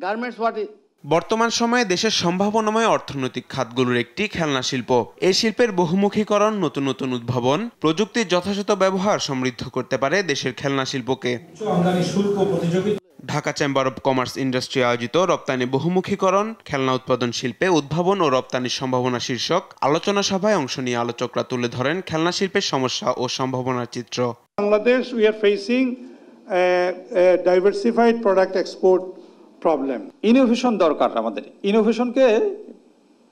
Garments what is বর্তমান সময়ে দেশের সম্ভাবনাময় অর্থনৈতিক খাতগুলোর একটি খেলনা শিল্প। এই শিল্পের বহুমুখীকরণ, নতুন নতুন উদ্ভাবন, প্রযুক্তির যথাযথ ব্যবহার সমৃদ্ধ করতে পারে দেশের খেলনা শিল্পকে। Dhaka chamber of commerce industry আয়োজিত রপ্তানি বহুমুখীকরণ, খেলনা উৎপাদন শিল্পে উদ্ভাবন ও রপ্তানির সম্ভাবনা শীর্ষক আলোচনা সভায় অংশ নিয়ে আলোচকরা তুলে ধরেন খেলনা শিল্পের সমস্যা ও সম্ভাবনার চিত্র। Bangladesh we are facing a diversified product export problem. Innovation দরকার আমাদের। ইনোভেশনকে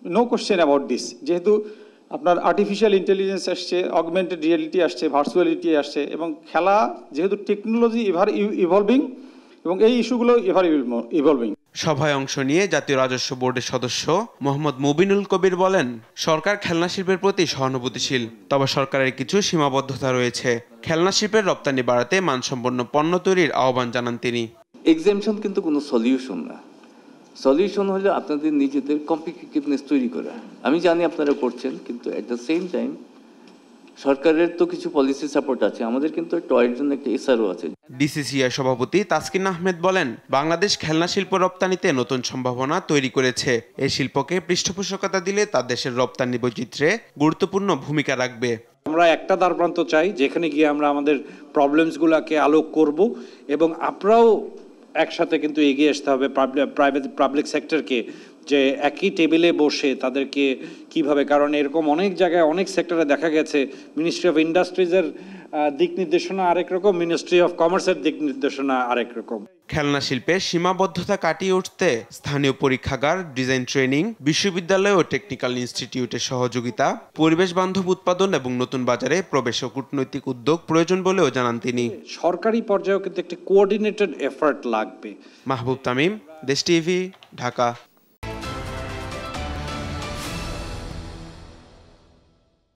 নো কোশ্চেন অ্যাবাউট দিস, যেহেতু আপনার আর্টিফিশিয়াল ইন্টেলিজেন্স আসছে, অগমেন্টেড রিয়েলিটি আসছে, ভার্চুয়ালিটি আসছে, এবং খেলা যেহেতু টেকনোলজি এভার ইভলভিং এবং এই ইস্যুগুলো এভার ইভলভিং। সভায় অংশ নিয়ে জাতীয় রাজস্ব বোর্ডের সদস্য মোহাম্মদ মুবিনুল কবির বলেন, সরকার খেলনা শিল্পের প্রতি সহানুভূতিশীল, তবে সরকারের কিছু সীমাবদ্ধতা রয়েছে। খেলনা শিল্পের রপ্তানি বাড়াতে মানসম্পন্ন পণ্য তৈরির আহ্বান জানান তিনি। এক্সামশন কিন্তু কোনো সলিউশন না। সলিউশন হলো আপনাদের নিজেদের কম্পিটিটিভনেস তৈরি করা। আমি জানি আপনারা করছেন, কিন্তু এট দ্য সেম টাইম সরকারের তো কিছু পলিসি সাপোর্ট আছে, আমাদের কিন্তু টয়ের জন্য একটা এসআরও আছে। ডিসিসিআই সভাপতি তাসকিন আহমেদ বলেন, বাংলাদেশ খেলনা শিল্প রপ্তানিতে নতুন সম্ভাবনা তৈরি করেছে। এই শিল্পকে পৃষ্ঠপোষকতা দিলে তা দেশের রপ্তানি বৈচিত্র্যে গুরুত্বপূর্ণ ভূমিকা রাখবে। আমরা একটা দ্বারপ্রান্ত চাই যেখানে গিয়ে আমরা আমাদের প্রবলেমসগুলোকে আলোক করব, এবং আপনারাও একসাথে কিন্তু এগিয়ে আসতে হবে পাবলিক সেক্টরকে, যে একই টেবিলে বসে তাদেরকে কিভাবে, কারণ এরকম অনেক জায়গায় অনেক সেক্টরে দেখা গেছে মিনিস্ট্রি অফ ইন্ডাস্ট্রিজের দিক নির্দেশনা আরেক রকম, মিনিস্ট্রি অফ কমার্সের দিক নির্দেশনা আরেক রকম। খেলনা শিল্পের সীমাবদ্ধতা কাটিয়ে উঠতে স্থানীয় পরীক্ষাগার, ডিজাইন ট্রেনিং, বিশ্ববিদ্যালয় ও টেকনিক্যাল ইনস্টিটিউটের সহযোগিতা, পরিবেশ বান্ধব উৎপাদন এবং নতুন বাজারে প্রবেশ ও কূটনৈতিক উদ্যোগ প্রয়োজন বলেও জানান তিনি। সরকারি পর্যায়েও কিন্তু একটি কোঅর্ডিনেটেড এফার্ট লাগবে। মাহবুব তামিম, দেশ টিভি, ঢাকা।